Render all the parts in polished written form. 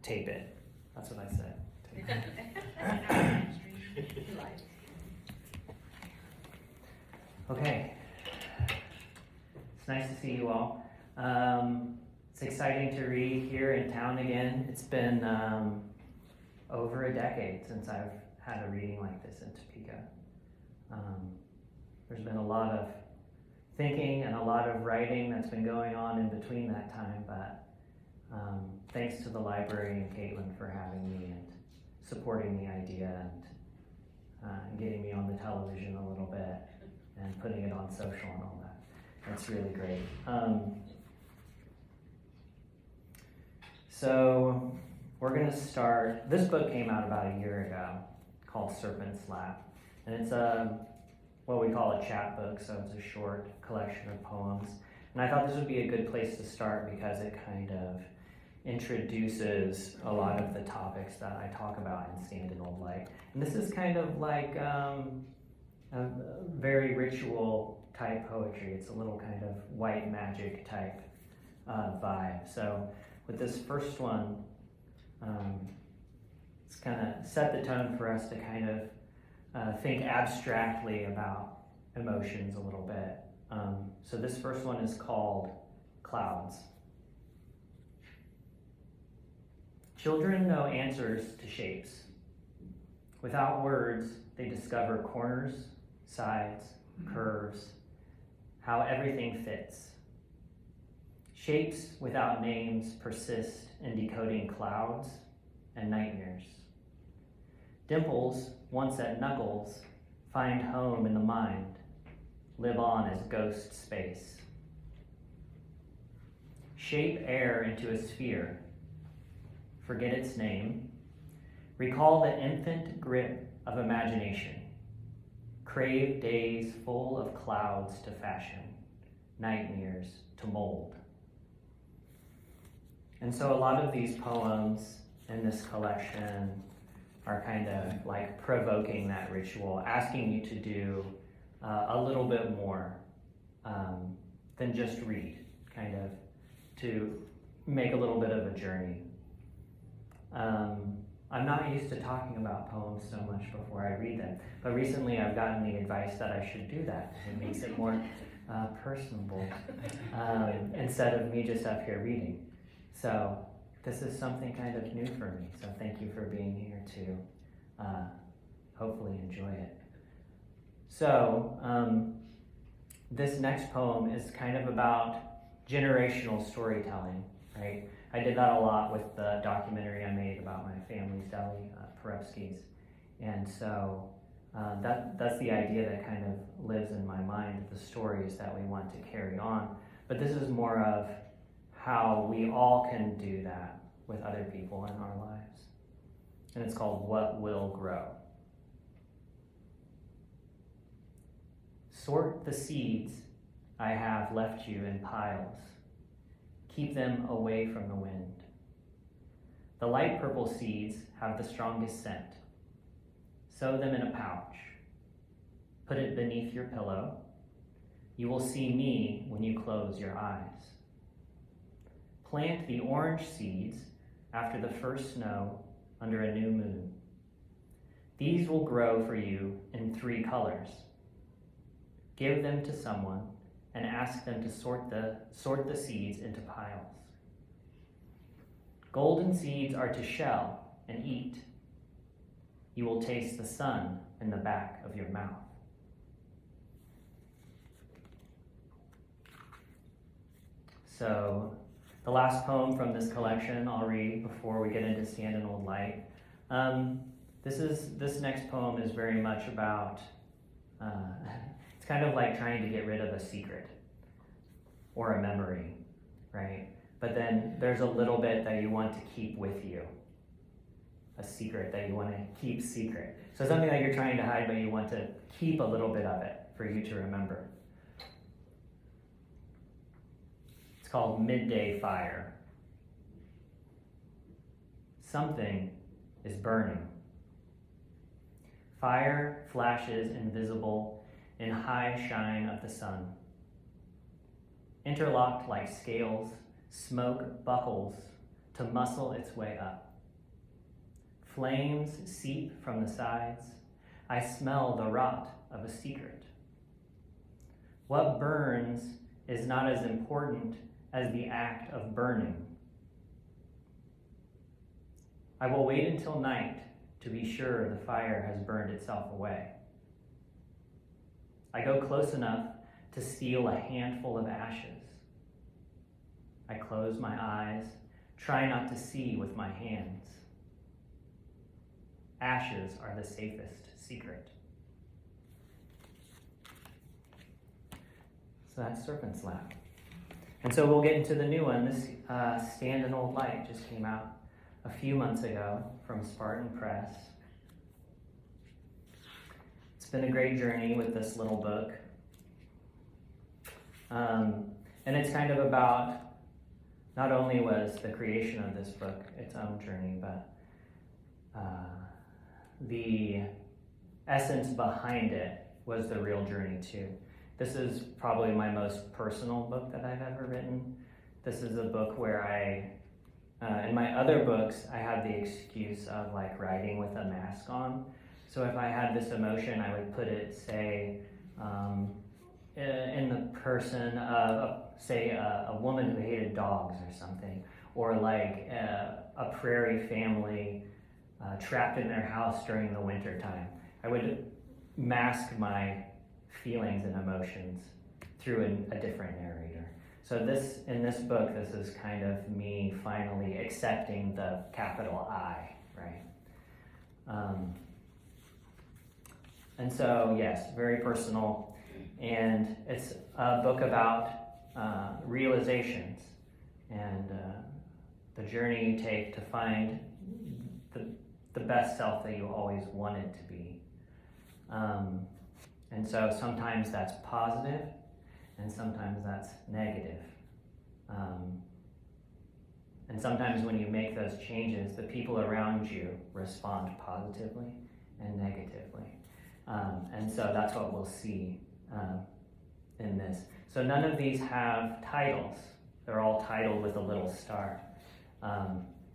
tape it. That's what I said. Okay. It's nice to see you all. It's exciting to read here in town again. It's been over a decade since I've had a reading like this in Topeka. There's been a lot of thinking and a lot of writing that's been going on in between that time, but thanks to the library and Caitlin for having me and supporting the idea and getting me on the television a little bit and putting it on social and all that. That's really great. So we're going to start. This book came out about a year ago called Serpent, and it's what we call a chapbook, so it's a short collection of poems. And I thought this would be a good place to start because it kind of introduces a lot of the topics that I talk about in Stand in Old Light. And this is kind of like a very ritual type poetry. It's a little kind of white magic type vibe. So with this first one, it's kind of set the tone for us to kind of think abstractly about emotions a little bit. So this first one is called Clouds. Children know answers to shapes. Without words, they discover corners, sides, curves, how everything fits. Shapes without names persist in decoding clouds and nightmares. Dimples, once at knuckles, find home in the mind, live on as ghost space. Shape air into a sphere, forget its name, recall the infant grip of imagination, crave days full of clouds to fashion, nightmares to mold. And so a lot of these poems in this collection are kind of like provoking that ritual, asking you to do a little bit more than just read, kind of to make a little bit of a journey. I'm not used to talking about poems so much before I read them, but recently I've gotten the advice that I should do that. It makes it more personable instead of me just up here reading. So this is something kind of new for me, so thank you for being here to hopefully enjoy it. So this next poem is kind of about generational storytelling, right? I did that a lot with the documentary I made about my family's deli, Perevsky's, and so that's the idea that kind of lives in my mind, the stories that we want to carry on. But this is more of how we all can do that with other people in our lives. And it's called What Will Grow. Sort the seeds I have left you in piles. Keep them away from the wind. The light purple seeds have the strongest scent. Sow them in a pouch. Put it beneath your pillow. You will see me when you close your eyes. Plant the orange seeds after the first snow under a new moon. These will grow for you in 3 colors. Give them to someone and ask them to sort the seeds into piles. Golden seeds are to shell and eat. You will taste the sun in the back of your mouth. So the last poem from this collection I'll read before we get into Stand in Old Light. This next poem is very much about, it's kind of like trying to get rid of a secret or a memory, right? But then there's a little bit that you want to keep with you, a secret that you want to keep secret. So something that you're trying to hide, but you want to keep a little bit of it for you to remember. It's called Midday Fire. Something is burning. Fire flashes invisible in high shine of the sun. Interlocked like scales, smoke buckles to muscle its way up. Flames seep from the sides. I smell the rot of a secret. What burns is not as important as the act of burning. I will wait until night to be sure the fire has burned itself away. I go close enough to steal a handful of ashes. I close my eyes, try not to see with my hands. Ashes are the safest secret. So that's Serpent's Lap. And so we'll get into the new one. This Stand an Old Light just came out a few months ago from Spartan Press. It's been a great journey with this little book. And it's kind of about, not only was the creation of this book its own journey, but the essence behind it was the real journey too. This is probably my most personal book that I've ever written. This is a book where in my other books, I had the excuse of like writing with a mask on. So if I had this emotion, I would put it, say, in the person of, say, a woman who hated dogs or something, or like a prairie family trapped in their house during the winter time. I would mask my feelings and emotions through a different narrator. So in this book, this is kind of me finally accepting the capital I, right? And so, yes, very personal. And it's a book about realizations and the journey you take to find the best self that you always wanted to be. And so sometimes that's positive and sometimes that's negative. And sometimes when you make those changes, the people around you respond positively and negatively. And so that's what we'll see in this. So none of these have titles. They're all titled with a little star.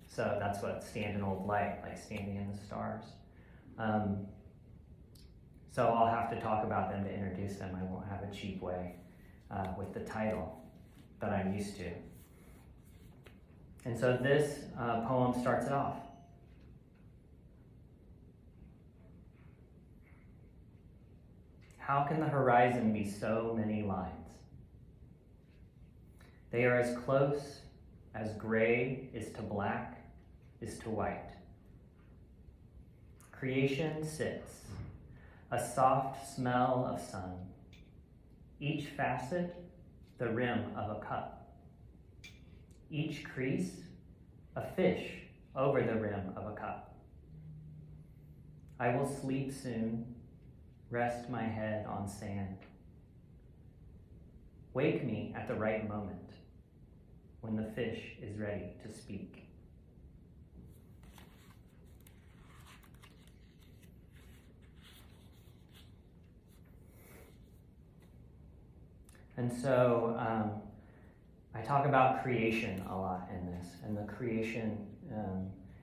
So that's what Stand an Old Light, like standing in the stars. So I'll have to talk about them to introduce them. I won't have a cheap way with the title that I'm used to. And so this poem starts it off. How can the horizon be so many lines? They are as close as gray is to black is to white. Creation sits, a soft smell of sun. Each facet, the rim of a cup. Each crease, a fish over the rim of a cup. I will sleep soon, rest my head on sand. Wake me at the right moment, when the fish is ready to speak. And so I talk about creation a lot in this, and the creation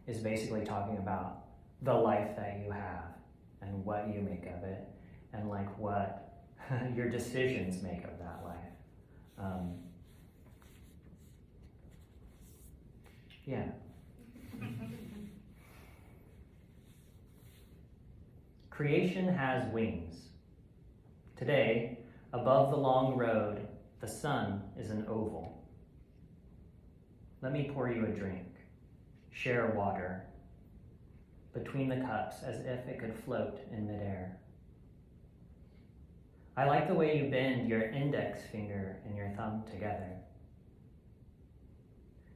is basically talking about the life that you have and what you make of it, and like what your decisions make of that life. Yeah. Creation has wings. Today, above the long road, the sun is an oval. Let me pour you a drink. Share water between the cups as if it could float in midair. I like the way you bend your index finger and your thumb together.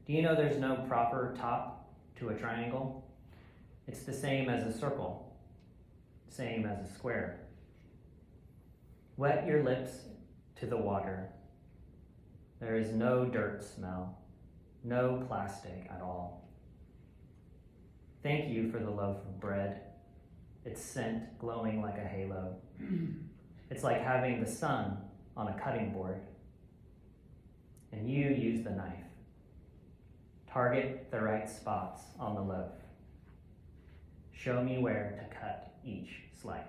Do you know there's no proper top to a triangle? It's the same as a circle, same as a square. Wet your lips to the water. There is no dirt smell, no plastic at all. Thank you for the loaf of bread, its scent glowing like a halo. It's like having the sun on a cutting board, and you use the knife. Target the right spots on the loaf. Show me where to cut each slice.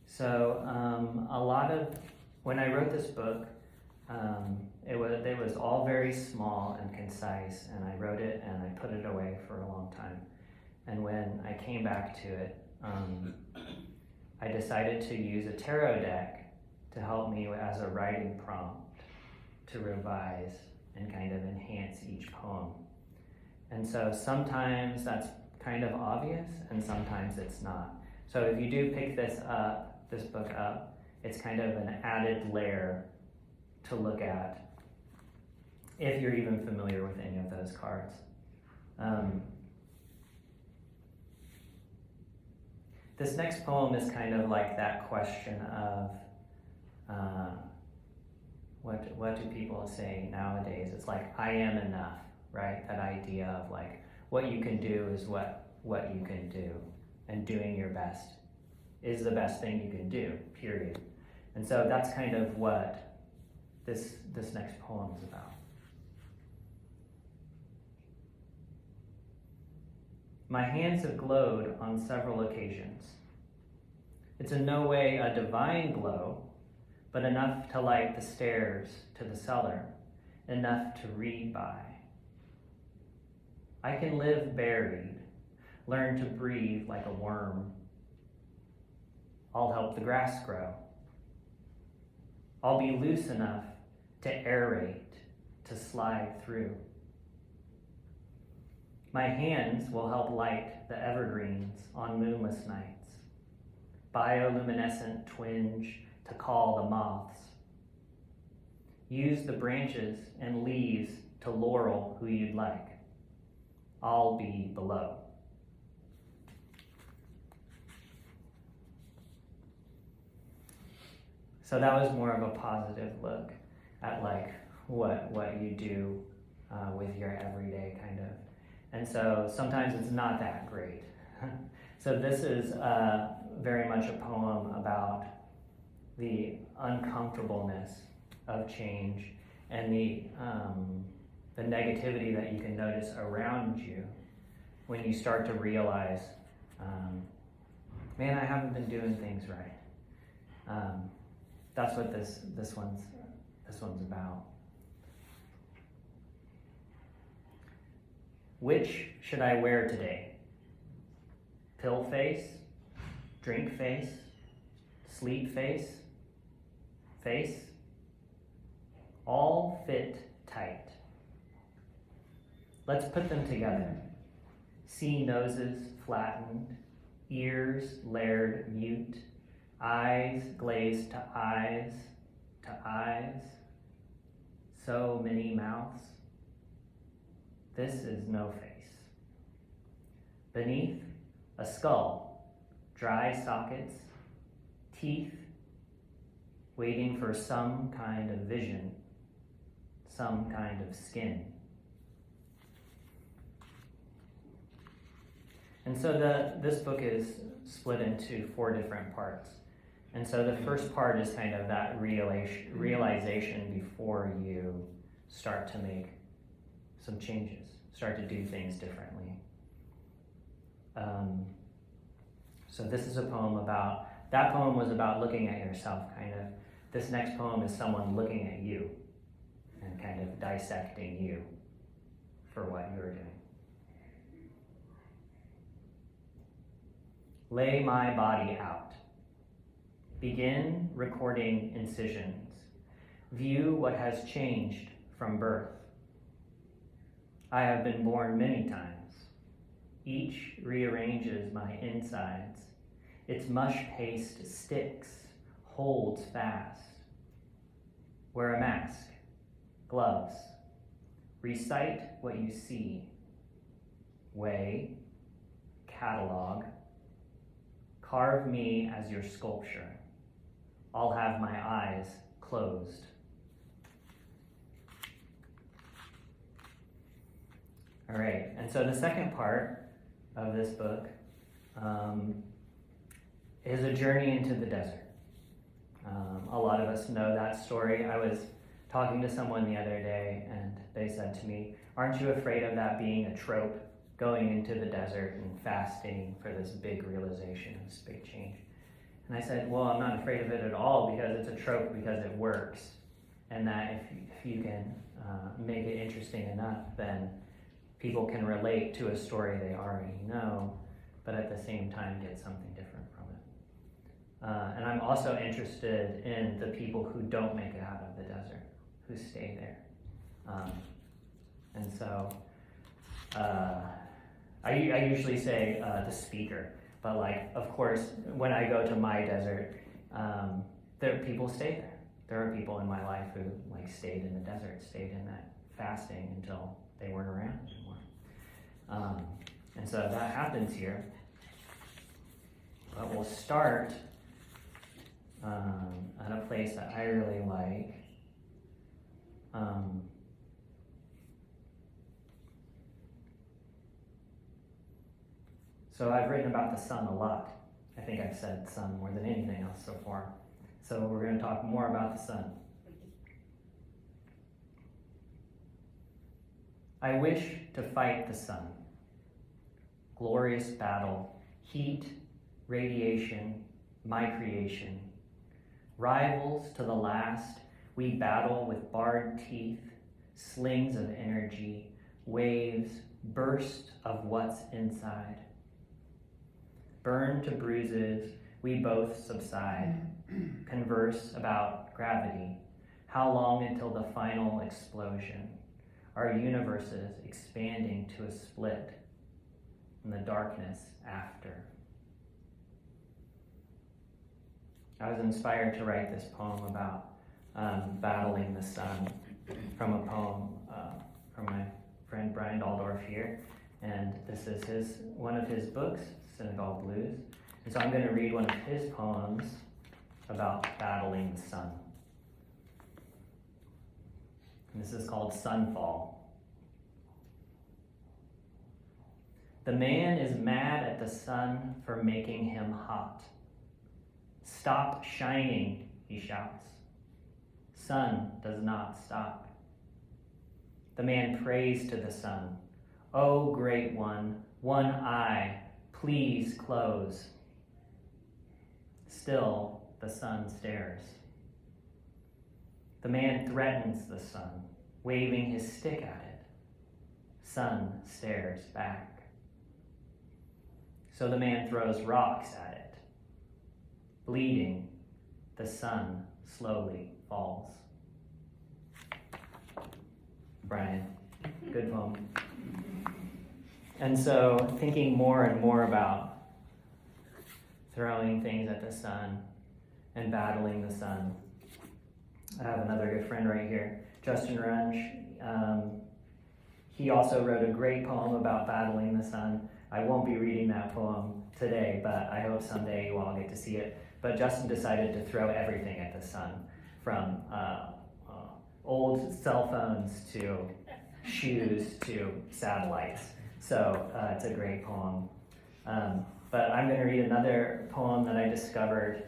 So when I wrote this book, it was all very small and concise, and I wrote it and I put it away for a long time. And when I came back to it, I decided to use a tarot deck to help me as a writing prompt to revise and kind of enhance each poem. And so sometimes that's kind of obvious and sometimes it's not. So if you do pick this book up, it's kind of an added layer to look at if you're even familiar with any of those cards. This next poem is kind of like that question of what do people say nowadays? It's like, I am enough, right? That idea of like, what you can do is what you can do, and doing your best is the best thing you can do, period. And so that's kind of what this next poem is about. My hands have glowed on several occasions. It's in no way a divine glow, but enough to light the stairs to the cellar, enough to read by. I can live buried, learn to breathe like a worm. I'll help the grass grow. I'll be loose enough to aerate, to slide through. My hands will help light the evergreens on moonless nights, bioluminescent twinge to call the moths. Use the branches and leaves to laurel who you'd like. I'll be below. So that was more of a positive look at like what you do with your everyday kind of. And so sometimes it's not that great. So this is very much a poem about the uncomfortableness of change and the negativity that you can notice around you when you start to realize, man, I haven't been doing things right. That's what this one's about. Which should I wear today? Pill face, drink face, sleep face, face, all fit tight. Let's put them together. See noses flattened, ears layered mute, eyes glazed to eyes, so many mouths. This is no face. Beneath, a skull, dry sockets, teeth, waiting for some kind of vision, some kind of skin. And so this book is split into 4 different parts. And so the first part is kind of that realization before you start to make some changes, start to do things differently. So this is a poem about, that poem was about looking at yourself, kind of. This next poem is someone looking at you and kind of dissecting you for what you're doing. Lay my body out. Begin recording incisions. View what has changed from birth. I have been born many times. Each rearranges my insides. Its mush paste sticks, holds fast. Wear a mask, gloves. Recite what you see. Weigh, catalog. Carve me as your sculpture. I'll have my eyes closed. All right, and so the second part of this book is a journey into the desert. A lot of us know that story. I was talking to someone the other day, and they said to me, aren't you afraid of that being a trope, going into the desert and fasting for this big realization, this big change? And I said, well, I'm not afraid of it at all, because it's a trope, because it works. And that if you can make it interesting enough, then people can relate to a story they already know, but at the same time get something different from it. And I'm also interested in the people who don't make it out of the desert, who stay there. And so I usually say the speaker, but like, of course, when I go to my desert, people stay there. There are people in my life who like stayed in the desert, stayed in that fasting until they weren't around anymore. And so that happens here. But we'll start at a place that I really like. So I've written about the sun a lot. I think I've said sun more than anything else so far. So we're going to talk more about the sun. I wish to fight the sun. Glorious battle, heat, radiation, my creation. Rivals to the last, we battle with bared teeth, slings of energy, waves, burst of what's inside. Burned to bruises, we both subside, converse about gravity, how long until the final explosion, our universes expanding to a split, and the darkness after. I was inspired to write this poem about battling the sun from a poem from my friend Brian Daldorf here, and this is one of his books, Senegal Blues. And so I'm going to read one of his poems about battling the sun. And this is called Sunfall. The man is mad at the sun for making him hot. Stop shining, he shouts. Sun does not stop. The man prays to the sun. Oh, great one eye, please close. Still, the sun stares. The man threatens the sun, waving his stick at it. Sun stares back. So the man throws rocks at it. Bleeding, the sun slowly falls. Brian, good poem. And so, thinking more and more about throwing things at the sun and battling the sun. I have another good friend right here, Justin Runge. He also wrote a great poem about battling the sun. I won't be reading that poem today, but I hope someday you all get to see it. But Justin decided to throw everything at the sun, from old cell phones to shoes to satellites. So it's a great poem. But I'm going to read another poem that I discovered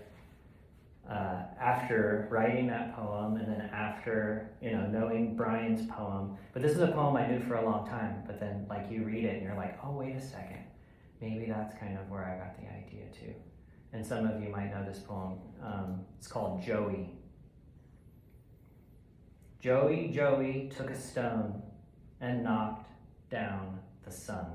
after writing that poem, and then after knowing Brian's poem. But this is a poem I knew for a long time. But then, like, you read it and you're like, oh, wait a second, maybe that's kind of where I got the idea too. And some of you might know this poem. It's called Joey. Joey took a stone and knocked down the sun,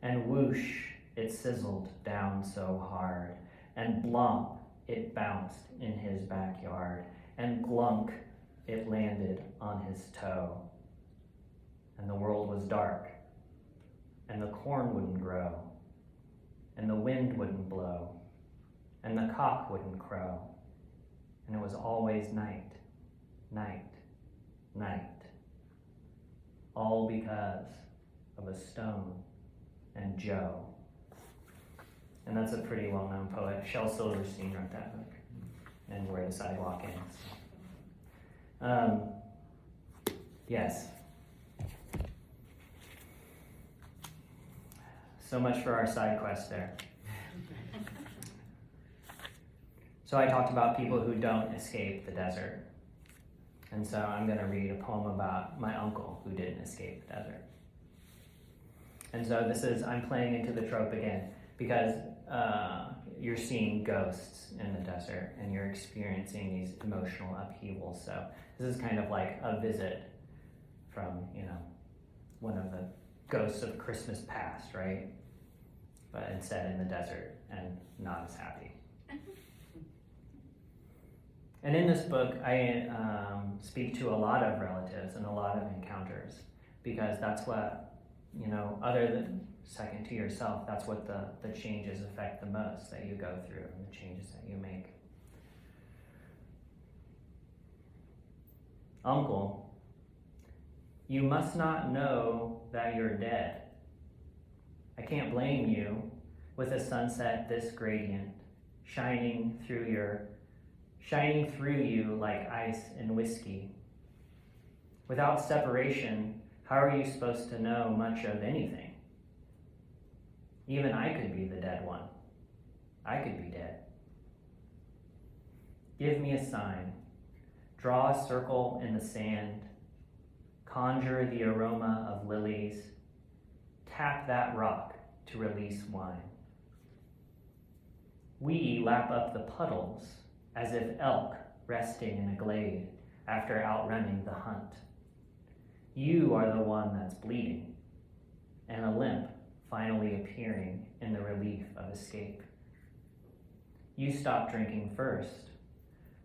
and whoosh, it sizzled down so hard, and blomp, it bounced in his backyard, and glunk, it landed on his toe. And the world was dark, and the corn wouldn't grow, and the wind wouldn't blow, and the cock wouldn't crow, and it was always night, night, night, all because of a stone and Joe. And that's a pretty well-known poet. Shel Silverstein wrote that book, and Where the Sidewalk Ends. Yes. So much for our side quest there. So I talked about people who don't escape the desert. And so I'm going to read a poem about my uncle who didn't escape the desert. And so I'm playing into the trope again because you're seeing ghosts in the desert and you're experiencing these emotional upheavals. So this is kind of like a visit from, one of the ghosts of Christmas past, right? But instead in the desert and not as happy. And in this book, I speak to a lot of relatives and a lot of encounters because that's what, other than second to yourself, that's what the changes affect the most that you go through and the changes that you make. Uncle, you must not know that you're dead. I can't blame you with a sunset this gradient, shining through you like ice and whiskey. Without separation, how are you supposed to know much of anything? Even I could be the dead one. I could be dead. Give me a sign. Draw a circle in the sand. Conjure the aroma of lilies. Tap that rock to release wine. We lap up the puddles as if elk resting in a glade after outrunning the hunt. You are the one that's bleeding, and a limp finally appearing in the relief of escape. You stop drinking first.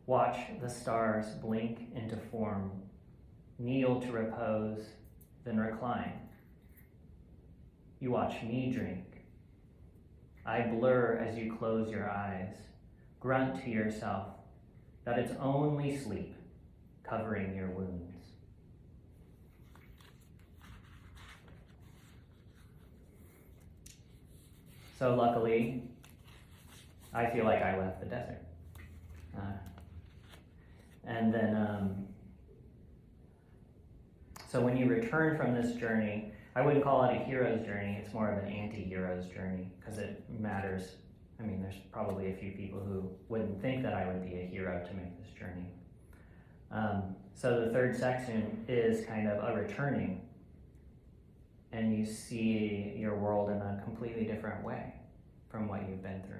Watch the stars blink into form, kneel to repose, then recline. You watch me drink. I blur as you close your eyes, grunt to yourself that it's only sleep covering your wounds. So luckily, I feel like I left the desert. And then, so when you return from this journey, I wouldn't call it a hero's journey, it's more of an anti-hero's journey, because it matters. I mean, there's probably a few people who wouldn't think that I would be a hero to make this journey. So the third section is kind of a returning, and you see your world in a completely different way from what you've been through.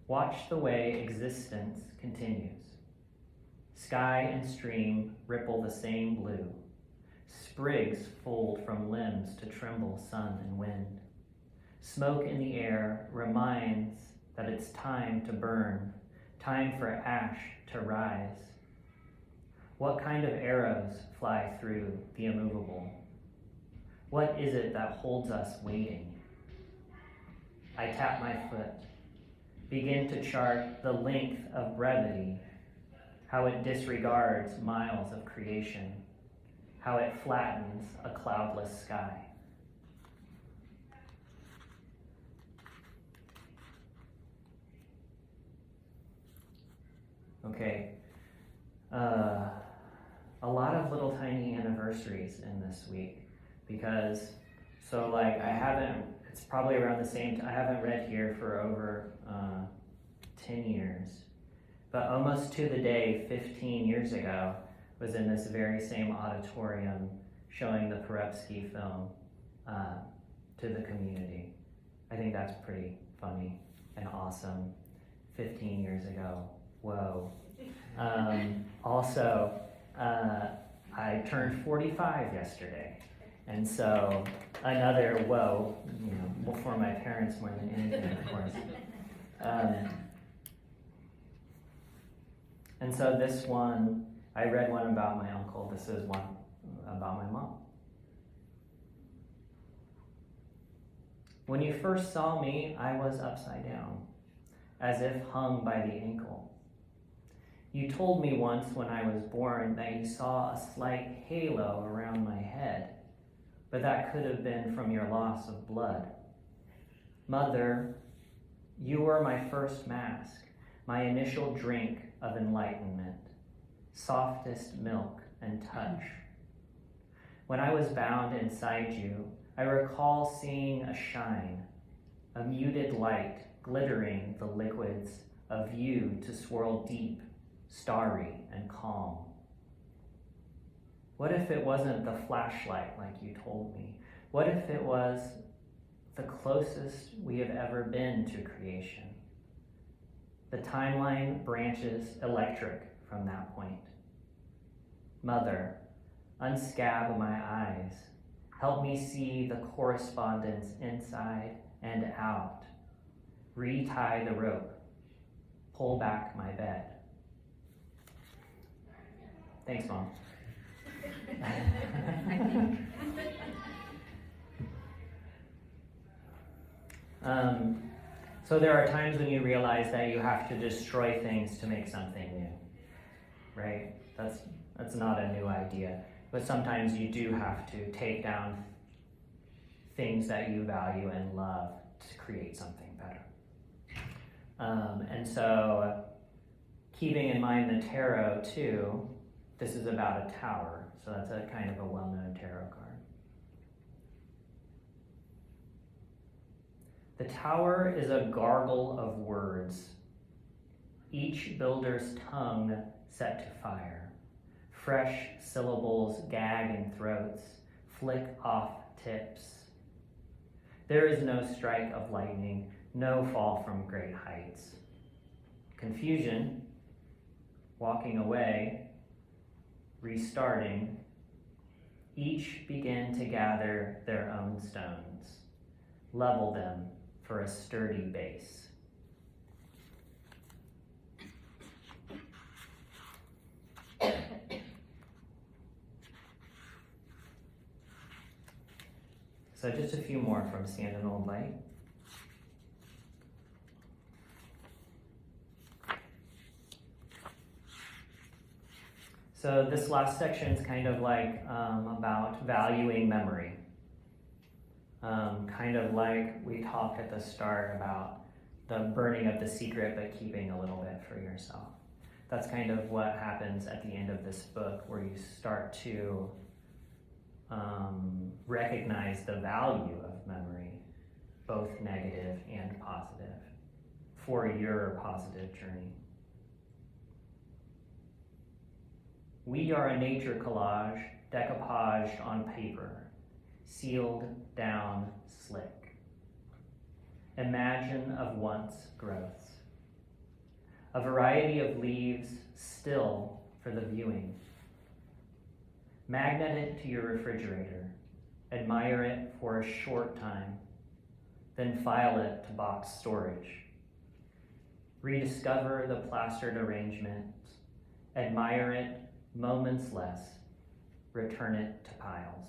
Watch the way existence continues. Sky and stream ripple the same blue. Sprigs fold from limbs to tremble sun and wind. Smoke in the air reminds that it's time to burn, time for ash to rise. What kind of arrows fly through the immovable? What is it that holds us waiting? I tap my foot, begin to chart the length of brevity, how it disregards miles of creation, how it flattens a cloudless sky. Okay, a lot of little tiny anniversaries in this week because, it's probably around the same time, I haven't read here for over 10 years, but almost to the day 15 years ago was in this very same auditorium showing the Perepsky film to the community. I think that's pretty funny and awesome. 15 years ago, whoa. Also, I turned 45 yesterday, and so another whoa, for my parents more than anything, of course. And so this one, I read one about my uncle. This is one about my mom. When you first saw me, I was upside down, as if hung by the ankle. You told me once when I was born that you saw a slight halo around my head, but that could have been from your loss of blood. Mother, you were my first mask, my initial drink of enlightenment, softest milk and touch. When I was bound inside you, I recall seeing a shine, a muted light glittering the liquids of you to swirl deep, starry, and calm. What if it wasn't the flashlight like you told me? What if it was the closest we have ever been to creation? The timeline branches electric from that point. Mother, unscab my eyes. Help me see the correspondence inside and out. Retie the rope. Pull back my bed. Thanks, Mom. So there are times when you realize that you have to destroy things to make something new, right? That's not a new idea, but sometimes you do have to take down things that you value and love to create something better. And so keeping in mind the tarot too, this is about a tower, so that's a kind of a well-known tarot card. The tower is a gargle of words, each builder's tongue set to fire. Fresh syllables gag in throats, flick off tips. There is no strike of lightning, no fall from great heights. Confusion, walking away, restarting, each begin to gather their own stones, level them for a sturdy base. So just a few more from Stand in Old Light. So this last section is kind of like about valuing memory. Kind of like we talked at the start about the burning of the secret but keeping a little bit for yourself. That's kind of what happens at the end of this book, where you start to recognize the value of memory, both negative and positive, for your positive journey. We are a nature collage decoupaged on paper, sealed down slick. Imagine of once growths. A variety of leaves still for the viewing. Magnet it to your refrigerator. Admire it for a short time. Then file it to box storage. Rediscover the plastered arrangements. Admire it moments less. Return it to piles.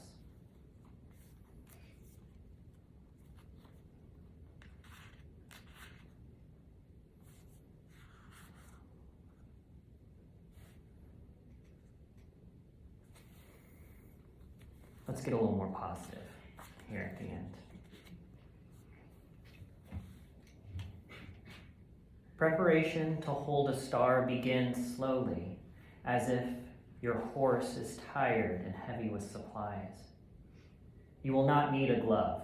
Let's get a little more positive here at the end. Preparation to hold a star begins slowly, as if your horse is tired and heavy with supplies. You will not need a glove.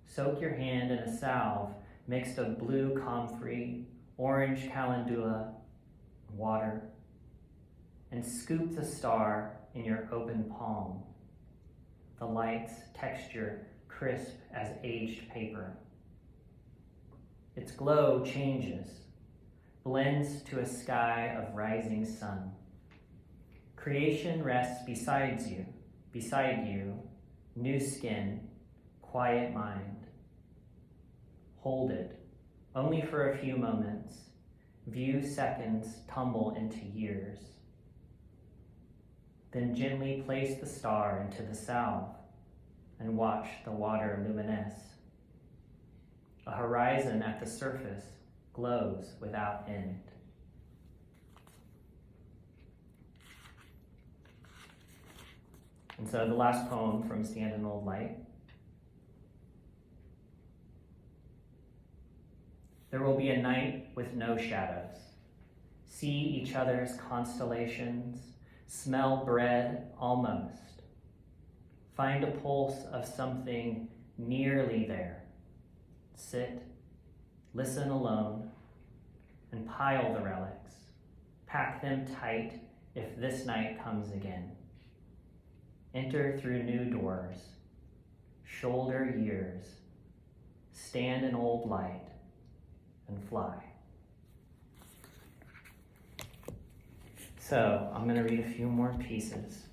Soak your hand in a salve mixed of blue comfrey, orange calendula, water, and scoop the star in your open palm. The light's texture crisp as aged paper. Its glow changes, blends to a sky of rising sun. Creation rests beside you, new skin, quiet mind. Hold it, only for a few moments. View seconds tumble into years. Then gently place the star into the salve and watch the water luminesce. A horizon at the surface glows without end. And so the last poem from Stand in Old Light. There will be a night with no shadows. See each other's constellations. Smell bread almost. Find a pulse of something nearly there. sit, listen alone, and pile the relics. Pack them tight if this night comes again. Enter through new doors, shoulder years, stand in old light, and fly. So I'm going to read a few more pieces.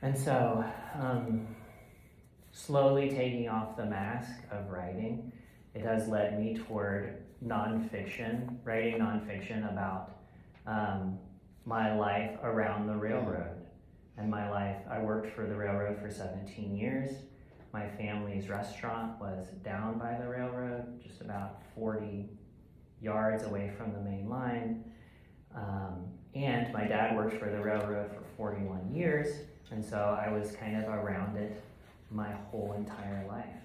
And so, slowly taking off the mask of writing, it has led me toward nonfiction, writing nonfiction about my life around the railroad. And my life, I worked for the railroad for 17 years. My family's restaurant was down by the railroad, just about 40 yards away from the main line. And my dad worked for the railroad for 41 years, and so I was kind of around it my whole entire life.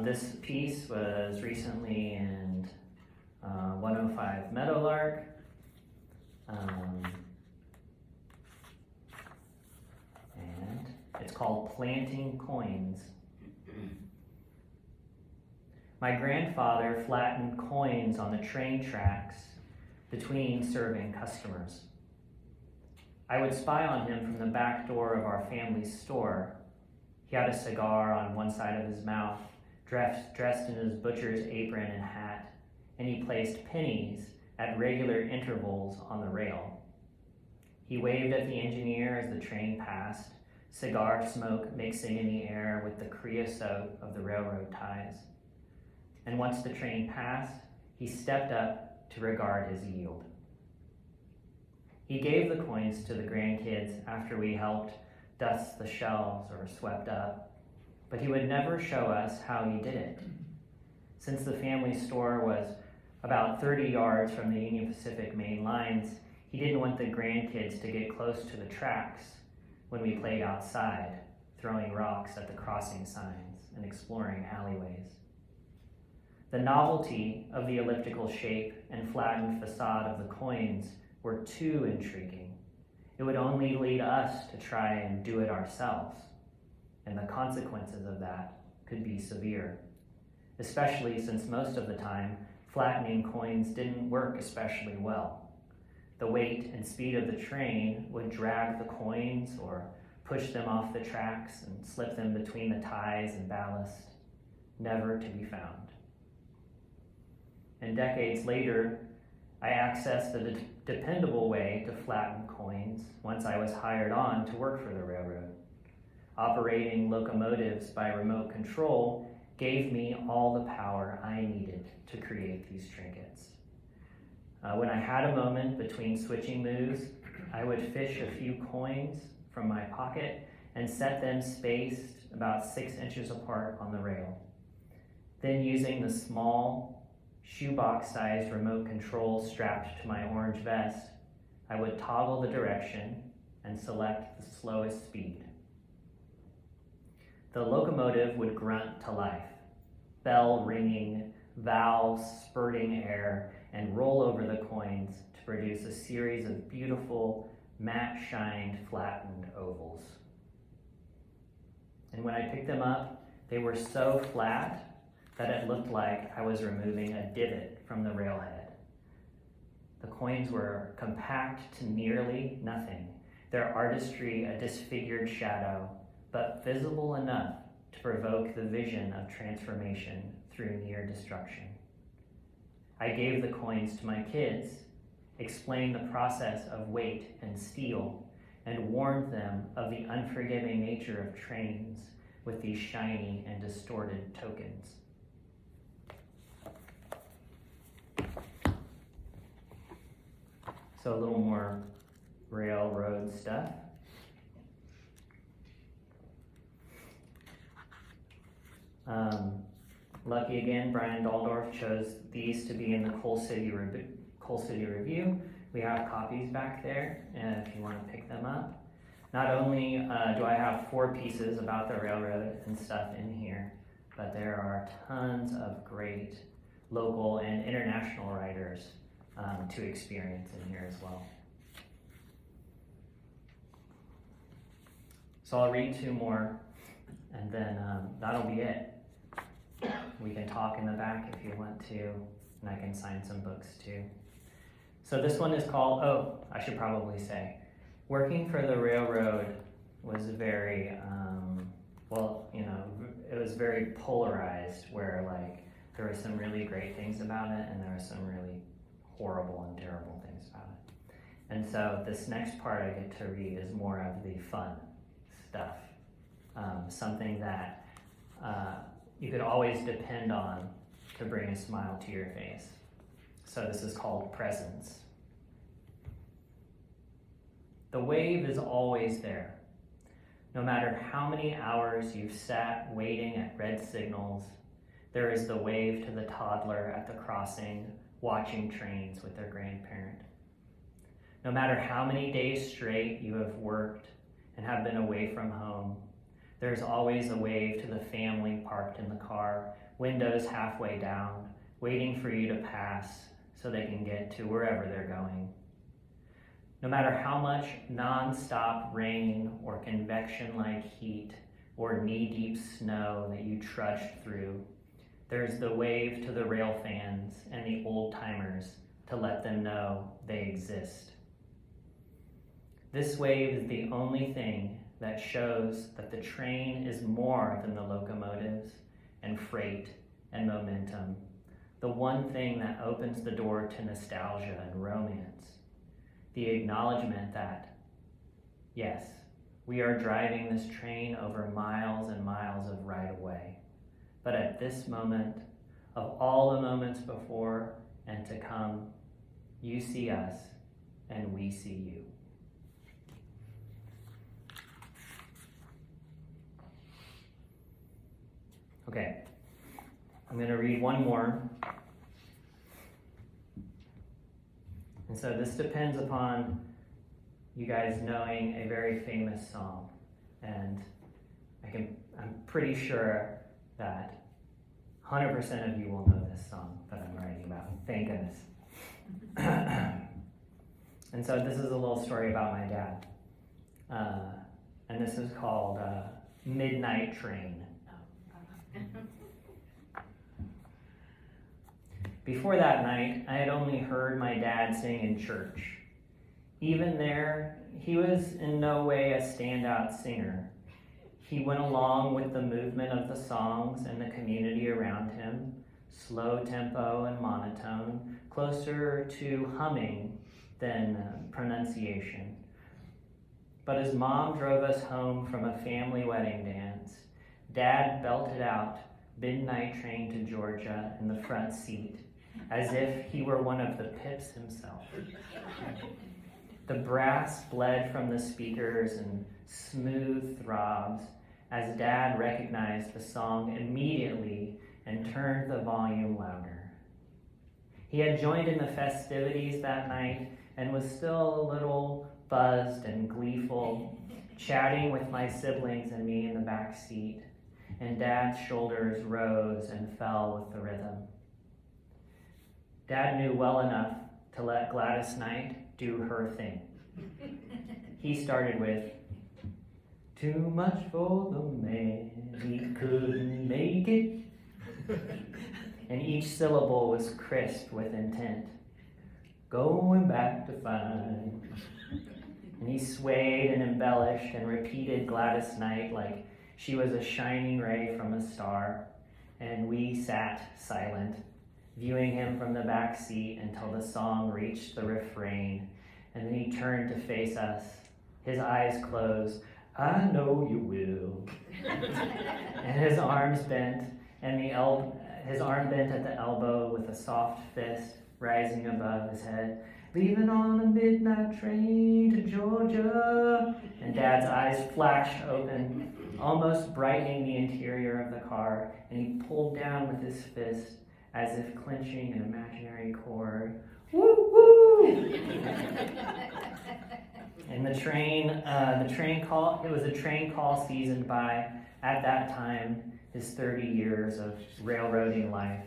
This piece was recently in 105 Meadowlark. And it's called Planting Coins. My grandfather flattened coins on the train tracks between serving customers. I would spy on him from the back door of our family's store. He had a cigar on one side of his mouth, dressed in his butcher's apron and hat, and he placed pennies at regular intervals on the rail. He waved at the engineer as the train passed, cigar smoke mixing in the air with the creosote of the railroad ties. And once the train passed, he stepped up to regard his yield. He gave the coins to the grandkids after we helped dust the shelves or swept up, but he would never show us how he did it. Since the family store was about 30 yards from the Union Pacific main lines, he didn't want the grandkids to get close to the tracks when we played outside, throwing rocks at the crossing signs and exploring alleyways. The novelty of the elliptical shape and flattened facade of the coins were too intriguing. It would only lead us to try and do it ourselves, and the consequences of that could be severe, especially since most of the time, flattening coins didn't work especially well. The weight and speed of the train would drag the coins or push them off the tracks and slip them between the ties and ballast, never to be found. And decades later, I accessed a dependable way to flatten coins once I was hired on to work for the railroad. Operating locomotives by remote control gave me all the power I needed to create these trinkets. When I had a moment between switching moves, I would fish a few coins from my pocket and set them spaced about 6 inches apart on the rail. Then using the small, shoebox-sized remote control strapped to my orange vest, I would toggle the direction and select the slowest speed. The locomotive would grunt to life, bell ringing, valves spurting air, and roll over the coins to produce a series of beautiful, matte-shined, flattened ovals. And when I picked them up, they were so flat that it looked like I was removing a divot from the railhead. The coins were compact to nearly nothing, their artistry a disfigured shadow, but visible enough to provoke the vision of transformation through near destruction. I gave the coins to my kids, explained the process of weight and steel, and warned them of the unforgiving nature of trains with these shiny and distorted tokens. So a little more railroad stuff. Lucky again, Brian Daldorf chose these to be in the Coal City Review. We have copies back there if you want to pick them up. Not only do I have 4 pieces about the railroad and stuff in here, but there are tons of great local and international writers to experience in here as well. So I'll read 2 more, and then that'll be it. We can talk in the back if you want to, and I can sign some books too. So this one is called, I should probably say, working for the railroad was very, it was very polarized, where like there were some really great things about it and there were some really horrible and terrible things about it. And so this next part I get to read is more of the fun stuff, something that you could always depend on to bring a smile to your face. So this is called Presence. The wave is always there. No matter how many hours you've sat waiting at red signals, there is the wave to the toddler at the crossing, watching trains with their grandparent. No matter how many days straight you have worked and have been away from home, there's always a wave to the family parked in the car, windows halfway down, waiting for you to pass so they can get to wherever they're going. No matter how much non-stop rain or convection-like heat or knee-deep snow that you trudged through, there's the wave to the rail fans and the old-timers to let them know they exist. This wave is the only thing that shows that the train is more than the locomotives and freight and momentum, the one thing that opens the door to nostalgia and romance. The acknowledgement that, yes, we are driving this train over miles and miles of right-of-way, but at this moment, of all the moments before and to come, you see us and we see you. Okay, I'm going to read one more. And so this depends upon you guys knowing a very famous song. And I'm pretty sure that 100% of you will know this song that I'm writing about. Thank goodness. And so this is a little story about my dad. And this is called Midnight Train. Before that night, I had only heard my dad sing in church. Even there, he was in no way a standout singer. He went along with the movement of the songs and the community around him, slow tempo and monotone, closer to humming than pronunciation. But as Mom drove us home from a family wedding dance, Dad belted out Midnight Train to Georgia in the front seat, as if he were one of the Pips himself. The brass bled from the speakers in smooth throbs as Dad recognized the song immediately and turned the volume louder. He had joined in the festivities that night and was still a little buzzed and gleeful, chatting with my siblings and me in the back seat, and Dad's shoulders rose and fell with the rhythm. Dad knew well enough to let Gladys Knight do her thing. He started with, "Too much for the man, he couldn't make it." And each syllable was crisp with intent. "Going back to find." And he swayed and embellished and repeated Gladys Knight like she was a shining ray from a star. And we sat silent, viewing him from the back seat until the song reached the refrain, and then he turned to face us, his eyes closed. "I know you will." And his arms bent, and his arm bent at the elbow with a soft fist rising above his head. "Leaving on a midnight train to Georgia." And Dad's eyes flashed open, almost brightening the interior of the car, and he pulled down with his fist as if clenching an imaginary cord. "Woo woo!" And it was a train call seasoned by, at that time, his 30 years of railroading life.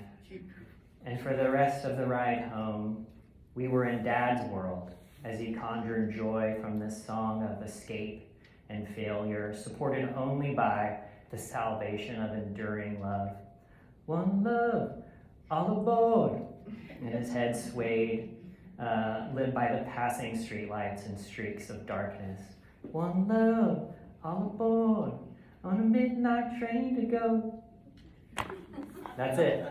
And for the rest of the ride home, we were in Dad's world as he conjured joy from this song of escape and failure, supported only by the salvation of enduring love. one love, all aboard. And his head swayed, lit by the passing streetlights and streaks of darkness. One love, all aboard, on a midnight train to go. That's it.